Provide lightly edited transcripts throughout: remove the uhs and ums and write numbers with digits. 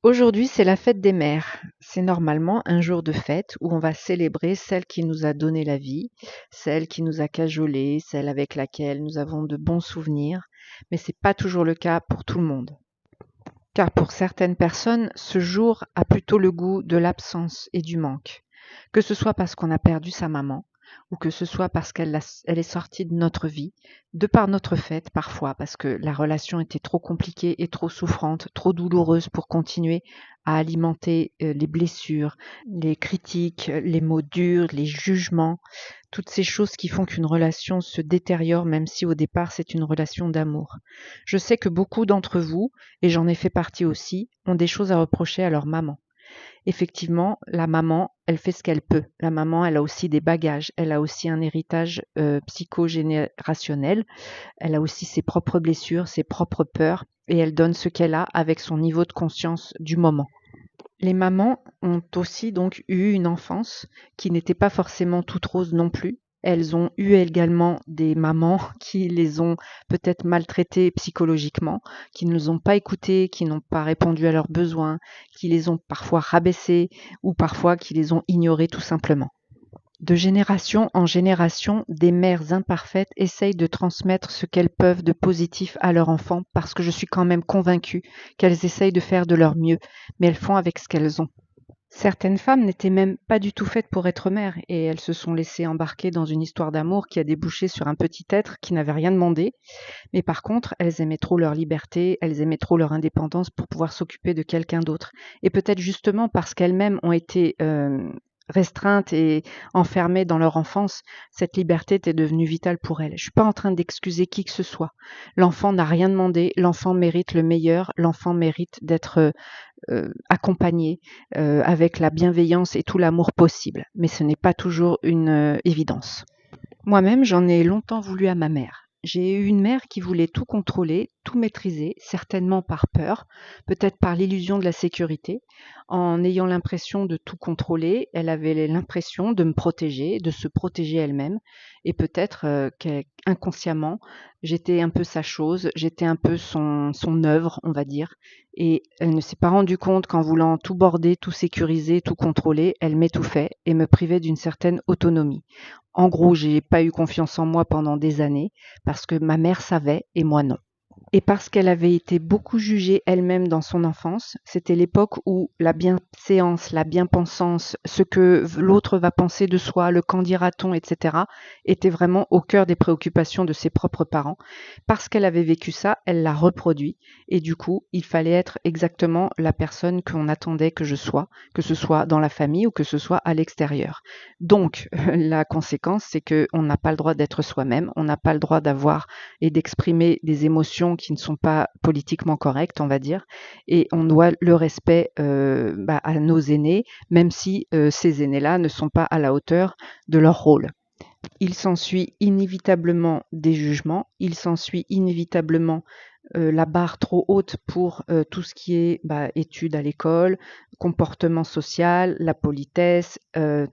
Aujourd'hui, c'est la fête des mères. C'est normalement un jour de fête où on va célébrer celle qui nous a donné la vie, celle qui nous a cajolés, celle avec laquelle nous avons de bons souvenirs, mais c'est pas toujours le cas pour tout le monde. Car pour certaines personnes, ce jour a plutôt le goût de l'absence et du manque. Que ce soit parce qu'on a perdu sa maman, ou que ce soit parce elle est sortie de notre vie, de par notre fête parfois, parce que la relation était trop compliquée et trop souffrante, trop douloureuse pour continuer à alimenter les blessures, les critiques, les mots durs, les jugements, toutes ces choses qui font qu'une relation se détériore, même si au départ c'est une relation d'amour. Je sais que beaucoup d'entre vous, et j'en ai fait partie aussi, ont des choses à reprocher à leur maman. Effectivement, la maman, elle fait ce qu'elle peut. La maman, elle a aussi des bagages, elle a aussi un héritage psychogénérationnel, elle a aussi ses propres blessures, ses propres peurs, et elle donne ce qu'elle a avec son niveau de conscience du moment. Les mamans ont aussi donc eu une enfance qui n'était pas forcément toute rose non plus. Elles ont eu également des mamans qui les ont peut-être maltraitées psychologiquement, qui ne les ont pas écoutées, qui n'ont pas répondu à leurs besoins, qui les ont parfois rabaissées ou parfois qui les ont ignorées tout simplement. De génération en génération, des mères imparfaites essayent de transmettre ce qu'elles peuvent de positif à leur enfant parce que je suis quand même convaincue qu'elles essayent de faire de leur mieux, mais elles font avec ce qu'elles ont. Certaines femmes n'étaient même pas du tout faites pour être mères et elles se sont laissées embarquer dans une histoire d'amour qui a débouché sur un petit être qui n'avait rien demandé. Mais par contre, elles aimaient trop leur liberté, elles aimaient trop leur indépendance pour pouvoir s'occuper de quelqu'un d'autre. Et peut-être justement parce qu'elles-mêmes ont été restreintes et enfermées dans leur enfance, cette liberté était devenue vitale pour elles. Je suis pas en train d'excuser qui que ce soit. L'enfant n'a rien demandé, l'enfant mérite le meilleur, l'enfant mérite d'être accompagné avec la bienveillance et tout l'amour possible. Mais ce n'est pas toujours une évidence. Moi-même, j'en ai longtemps voulu à ma mère. J'ai eu une mère qui voulait tout contrôler, tout maîtriser, certainement par peur, peut-être par l'illusion de la sécurité. En ayant l'impression de tout contrôler, elle avait l'impression de me protéger, de se protéger elle-même. Et peut-être qu'inconsciemment, j'étais un peu sa chose, j'étais un peu son œuvre, on va dire. Et elle ne s'est pas rendue compte qu'en voulant tout border, tout sécuriser, tout contrôler, elle m'étouffait et me privait d'une certaine autonomie. En gros, j'ai pas eu confiance en moi pendant des années parce que ma mère savait et moi non. Et parce qu'elle avait été beaucoup jugée elle-même dans son enfance, c'était l'époque où la bienséance, la bien-pensance, ce que l'autre va penser de soi, le qu'en dira-t-on, etc., était vraiment au cœur des préoccupations de ses propres parents. Parce qu'elle avait vécu ça, elle l'a reproduit. Et du coup, il fallait être exactement la personne qu'on attendait que je sois, que ce soit dans la famille ou que ce soit à l'extérieur. Donc, la conséquence, c'est qu'on n'a pas le droit d'être soi-même, on n'a pas le droit d'avoir et d'exprimer des émotions qui ne sont pas politiquement correctes, on va dire, et on doit le respect à nos aînés, même si ces aînés-là ne sont pas à la hauteur de leur rôle. Il s'ensuit inévitablement des jugements, il s'ensuit inévitablement la barre trop haute pour tout ce qui est études à l'école, comportement social, la politesse,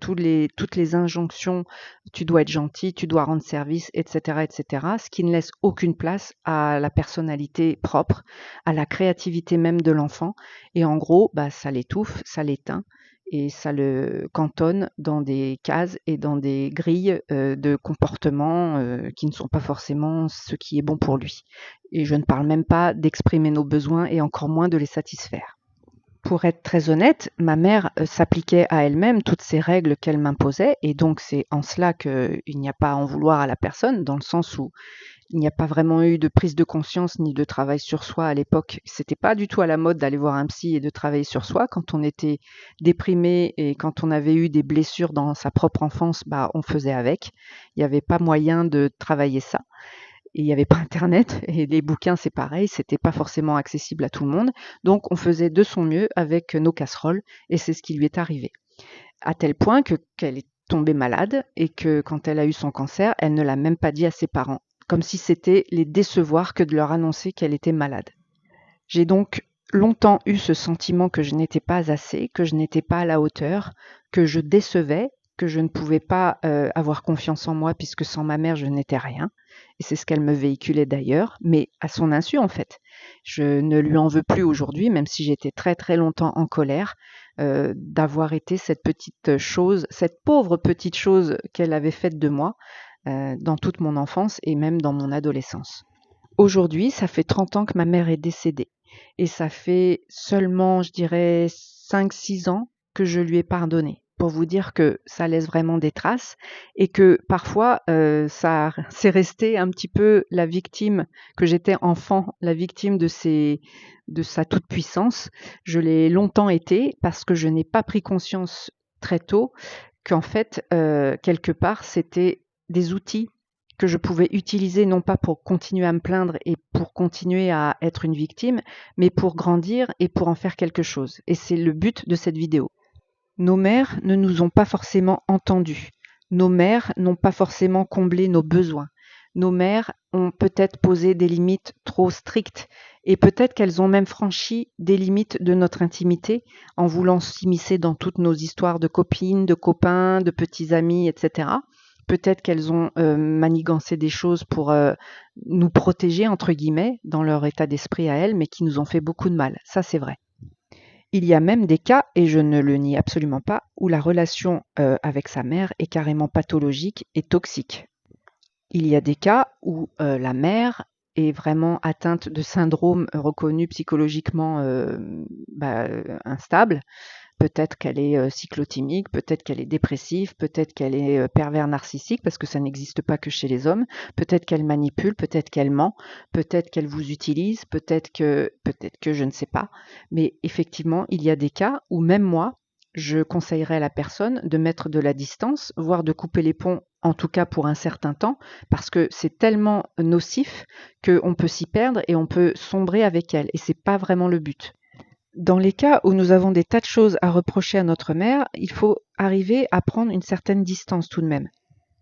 toutes les injonctions, tu dois être gentil, tu dois rendre service, etc., etc., ce qui ne laisse aucune place à la personnalité propre, à la créativité même de l'enfant. Et en gros, ça l'étouffe, ça l'éteint et ça le cantonne dans des cases et dans des grilles de comportement qui ne sont pas forcément ce qui est bon pour lui. Et je ne parle même pas d'exprimer nos besoins et encore moins de les satisfaire. Pour être très honnête, ma mère s'appliquait à elle-même toutes ces règles qu'elle m'imposait et donc c'est en cela qu'il n'y a pas à en vouloir à la personne, dans le sens où il n'y a pas vraiment eu de prise de conscience ni de travail sur soi à l'époque. C'était pas du tout à la mode d'aller voir un psy et de travailler sur soi. Quand on était déprimé et quand on avait eu des blessures dans sa propre enfance, on faisait avec. Il n'y avait pas moyen de travailler ça. Et il n'y avait pas internet et les bouquins c'est pareil, c'était pas forcément accessible à tout le monde. Donc on faisait de son mieux avec nos casseroles et c'est ce qui lui est arrivé. À tel point qu'elle est tombée malade et que quand elle a eu son cancer, elle ne l'a même pas dit à ses parents, comme si c'était les décevoir que de leur annoncer qu'elle était malade. J'ai donc longtemps eu ce sentiment que je n'étais pas assez, que je n'étais pas à la hauteur, que je décevais, que je ne pouvais pas avoir confiance en moi puisque sans ma mère je n'étais rien. et c'est ce qu'elle me véhiculait d'ailleurs, mais à son insu en fait. Je ne lui en veux plus aujourd'hui, même si j'étais très très longtemps en colère, d'avoir été cette petite chose, cette pauvre petite chose qu'elle avait faite de moi, dans toute mon enfance et même dans mon adolescence. Aujourd'hui, ça fait 30 ans que ma mère est décédée et ça fait seulement, je dirais, 5-6 ans que je lui ai pardonné. Pour vous dire que ça laisse vraiment des traces et que parfois, c'est resté un petit peu la victime que j'étais enfant, la victime de sa toute-puissance. Je l'ai longtemps été parce que je n'ai pas pris conscience très tôt qu'en fait, quelque part, c'était des outils que je pouvais utiliser non pas pour continuer à me plaindre et pour continuer à être une victime, mais pour grandir et pour en faire quelque chose. Et c'est le but de cette vidéo. Nos mères ne nous ont pas forcément entendus. Nos mères n'ont pas forcément comblé nos besoins. Nos mères ont peut-être posé des limites trop strictes et peut-être qu'elles ont même franchi des limites de notre intimité en voulant s'immiscer dans toutes nos histoires de copines, de copains, de petits amis, etc. Peut-être qu'elles ont manigancé des choses pour nous protéger, entre guillemets, dans leur état d'esprit à elles, mais qui nous ont fait beaucoup de mal. Ça, c'est vrai. Il y a même des cas, et je ne le nie absolument pas, où la relation avec sa mère est carrément pathologique et toxique. Il y a des cas où la mère est vraiment atteinte de syndromes reconnus psychologiquement instables. Peut-être qu'elle est cyclotimique, peut-être qu'elle est dépressive, peut-être qu'elle est pervers narcissique, parce que ça n'existe pas que chez les hommes. Peut-être qu'elle manipule, peut-être qu'elle ment, peut-être qu'elle vous utilise, peut-être que je ne sais pas. Mais effectivement, il y a des cas où même moi, je conseillerais à la personne de mettre de la distance, voire de couper les ponts, en tout cas pour un certain temps, parce que c'est tellement nocif qu'on peut s'y perdre et on peut sombrer avec elle. Et c'est pas vraiment le but. Dans les cas où nous avons des tas de choses à reprocher à notre mère, il faut arriver à prendre une certaine distance tout de même.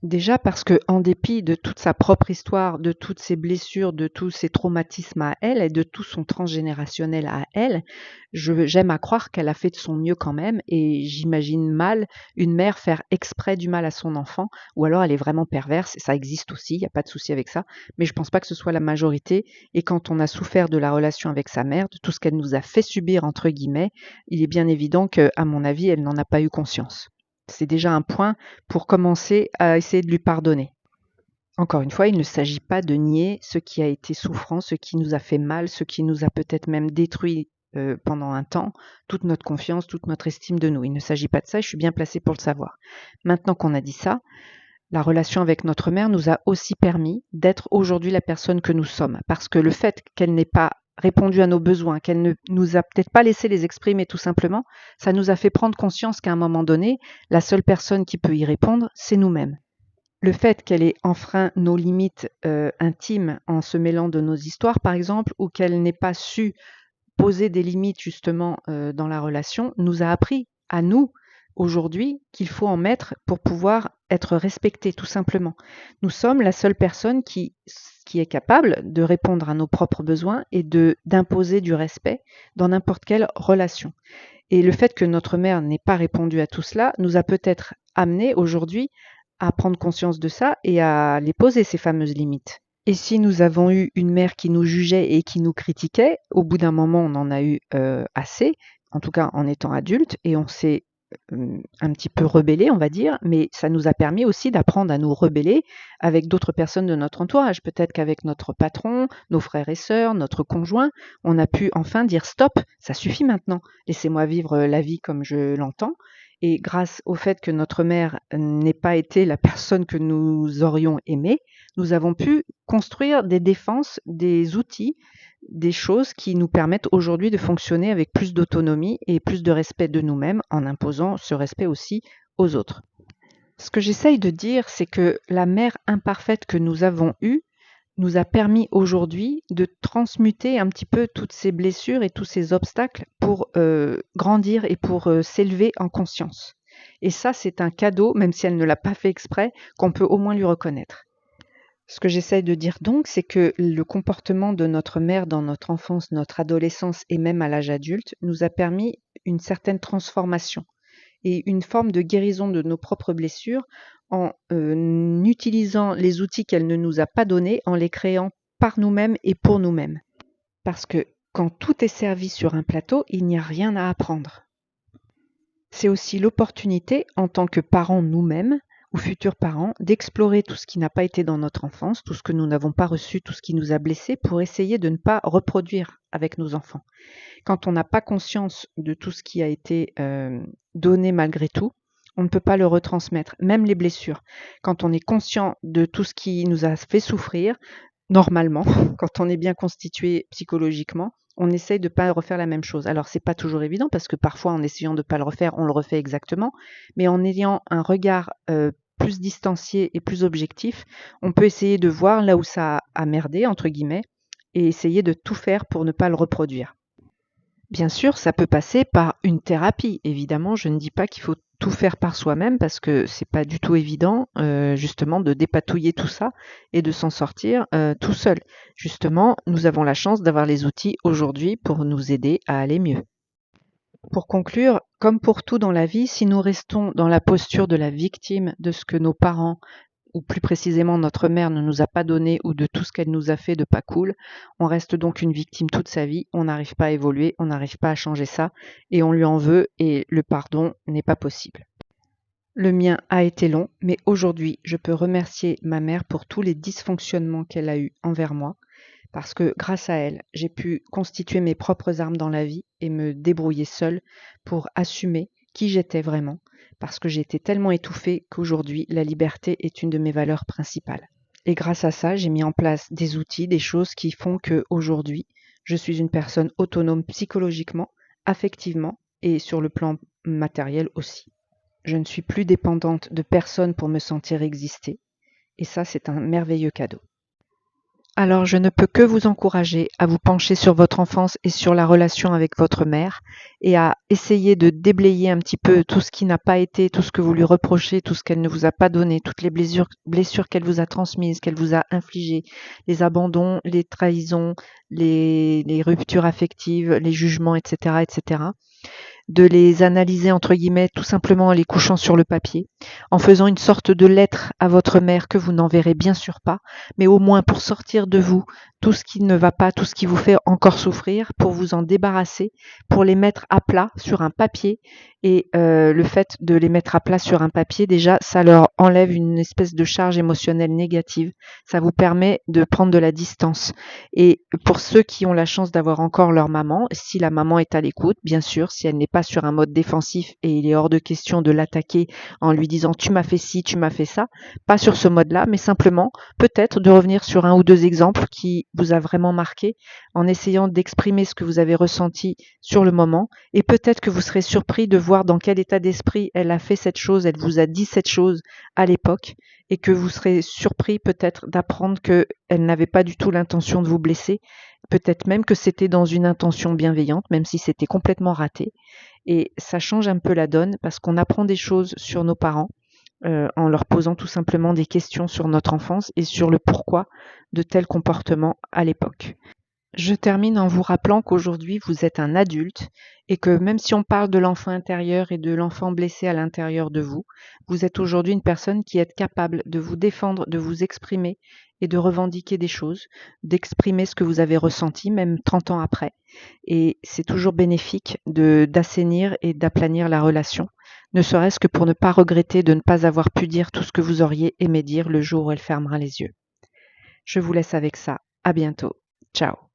Déjà parce que, en dépit de toute sa propre histoire, de toutes ses blessures, de tous ses traumatismes à elle et de tout son transgénérationnel à elle, j'aime à croire qu'elle a fait de son mieux quand même et j'imagine mal une mère faire exprès du mal à son enfant ou alors elle est vraiment perverse, et ça existe aussi, il n'y a pas de souci avec ça, mais je pense pas que ce soit la majorité et quand on a souffert de la relation avec sa mère, de tout ce qu'elle nous a fait subir entre guillemets, il est bien évident qu'à mon avis, elle n'en a pas eu conscience. C'est déjà un point pour commencer à essayer de lui pardonner. Encore une fois, il ne s'agit pas de nier ce qui a été souffrant, ce qui nous a fait mal, ce qui nous a peut-être même détruit pendant un temps, toute notre confiance, toute notre estime de nous. Il ne s'agit pas de ça, je suis bien placée pour le savoir. Maintenant qu'on a dit ça, la relation avec notre mère nous a aussi permis d'être aujourd'hui la personne que nous sommes. Parce que le fait qu'elle n'ait pas répondu à nos besoins, qu'elle ne nous a peut-être pas laissé les exprimer tout simplement, ça nous a fait prendre conscience qu'à un moment donné, la seule personne qui peut y répondre, c'est nous-mêmes. Le fait qu'elle ait enfreint nos limites intimes en se mêlant de nos histoires, par exemple, ou qu'elle n'ait pas su poser des limites justement dans la relation, nous a appris à nous, aujourd'hui, qu'il faut en mettre pour pouvoir être respecté, tout simplement. Nous sommes la seule personne qui est capable de répondre à nos propres besoins et d'imposer du respect dans n'importe quelle relation. Et le fait que notre mère n'ait pas répondu à tout cela nous a peut-être amené aujourd'hui à prendre conscience de ça et à les poser, ces fameuses limites. Et si nous avons eu une mère qui nous jugeait et qui nous critiquait, au bout d'un moment, on en a eu assez, en tout cas en étant adulte, et on s'est un petit peu rebellé, on va dire, mais ça nous a permis aussi d'apprendre à nous rebeller avec d'autres personnes de notre entourage. Peut-être qu'avec notre patron, nos frères et sœurs, notre conjoint, on a pu enfin dire stop, ça suffit maintenant, laissez-moi vivre la vie comme je l'entends. Et grâce au fait que notre mère n'ait pas été la personne que nous aurions aimée, nous avons pu construire des défenses, des outils, des choses qui nous permettent aujourd'hui de fonctionner avec plus d'autonomie et plus de respect de nous-mêmes en imposant ce respect aussi aux autres. Ce que j'essaye de dire, c'est que la mère imparfaite que nous avons eue nous a permis aujourd'hui de transmuter un petit peu toutes ces blessures et tous ces obstacles pour grandir et pour s'élever en conscience. Et ça, c'est un cadeau, même si elle ne l'a pas fait exprès, qu'on peut au moins lui reconnaître. Ce que j'essaye de dire donc, c'est que le comportement de notre mère dans notre enfance, notre adolescence et même à l'âge adulte nous a permis une certaine transformation et une forme de guérison de nos propres blessures en utilisant les outils qu'elle ne nous a pas donnés, en les créant par nous-mêmes et pour nous-mêmes. Parce que quand tout est servi sur un plateau, il n'y a rien à apprendre. C'est aussi l'opportunité, en tant que parents nous-mêmes, ou futurs parents, d'explorer tout ce qui n'a pas été dans notre enfance, tout ce que nous n'avons pas reçu, tout ce qui nous a blessés, pour essayer de ne pas reproduire avec nos enfants. Quand on n'a pas conscience de tout ce qui a été donné malgré tout, on ne peut pas le retransmettre, même les blessures. Quand on est conscient de tout ce qui nous a fait souffrir, normalement, quand on est bien constitué psychologiquement, on essaye de ne pas refaire la même chose. Alors, c'est pas toujours évident parce que parfois, en essayant de ne pas le refaire, on le refait exactement. Mais en ayant un regard plus distancié et plus objectif, on peut essayer de voir là où ça a merdé, entre guillemets, et essayer de tout faire pour ne pas le reproduire. Bien sûr, ça peut passer par une thérapie. Évidemment, je ne dis pas qu'il faut tout faire par soi-même parce que c'est pas du tout évident, justement, de dépatouiller tout ça et de s'en sortir tout seul. Justement, nous avons la chance d'avoir les outils aujourd'hui pour nous aider à aller mieux. Pour conclure, comme pour tout dans la vie, si nous restons dans la posture de la victime de ce que nos parents, ou plus précisément notre mère, ne nous a pas donné, ou de tout ce qu'elle nous a fait de pas cool, on reste donc une victime toute sa vie, on n'arrive pas à évoluer, on n'arrive pas à changer ça, et on lui en veut, et le pardon n'est pas possible. Le mien a été long, mais aujourd'hui, je peux remercier ma mère pour tous les dysfonctionnements qu'elle a eus envers moi, parce que grâce à elle, j'ai pu constituer mes propres armes dans la vie et me débrouiller seule pour assumer qui j'étais vraiment, parce que j'ai été tellement étouffée qu'aujourd'hui, la liberté est une de mes valeurs principales. Et grâce à ça, j'ai mis en place des outils, des choses qui font qu'aujourd'hui, je suis une personne autonome psychologiquement, affectivement et sur le plan matériel aussi. Je ne suis plus dépendante de personne pour me sentir exister, et ça, c'est un merveilleux cadeau. Alors, je ne peux que vous encourager à vous pencher sur votre enfance et sur la relation avec votre mère et à essayer de déblayer un petit peu tout ce qui n'a pas été, tout ce que vous lui reprochez, tout ce qu'elle ne vous a pas donné, toutes les blessures qu'elle vous a transmises, qu'elle vous a infligées, les abandons, les trahisons, les ruptures affectives, les jugements, etc., etc., de les analyser entre guillemets tout simplement en les couchant sur le papier, en faisant une sorte de lettre à votre mère que vous n'enverrez bien sûr pas, mais au moins pour sortir de vous tout ce qui ne va pas, tout ce qui vous fait encore souffrir, pour vous en débarrasser, pour les mettre à plat sur un papier. Et le fait de les mettre à plat sur un papier, déjà, ça leur enlève une espèce de charge émotionnelle négative. Ça vous permet de prendre de la distance. Et pour ceux qui ont la chance d'avoir encore leur maman, si la maman est à l'écoute, bien sûr, si elle n'est pas sur un mode défensif et il est hors de question de l'attaquer en lui disant tu m'as fait ci, tu m'as fait ça, pas sur ce mode-là, mais simplement peut-être de revenir sur un ou deux exemples qui vous a vraiment marqué en essayant d'exprimer ce que vous avez ressenti sur le moment, et peut-être que vous serez surpris de voir dans quel état d'esprit elle a fait cette chose, elle vous a dit cette chose à l'époque, et que vous serez surpris peut-être d'apprendre qu'elle n'avait pas du tout l'intention de vous blesser, peut-être même que c'était dans une intention bienveillante, même si c'était complètement raté. Et ça change un peu la donne parce qu'on apprend des choses sur nos parents en leur posant tout simplement des questions sur notre enfance et sur le pourquoi de tels comportements à l'époque. Je termine en vous rappelant qu'aujourd'hui vous êtes un adulte et que même si on parle de l'enfant intérieur et de l'enfant blessé à l'intérieur de vous, vous êtes aujourd'hui une personne qui est capable de vous défendre, de vous exprimer et de revendiquer des choses, d'exprimer ce que vous avez ressenti même 30 ans après. Et c'est toujours bénéfique d'assainir et d'aplanir la relation, ne serait-ce que pour ne pas regretter de ne pas avoir pu dire tout ce que vous auriez aimé dire le jour où elle fermera les yeux. Je vous laisse avec ça. À bientôt. Ciao.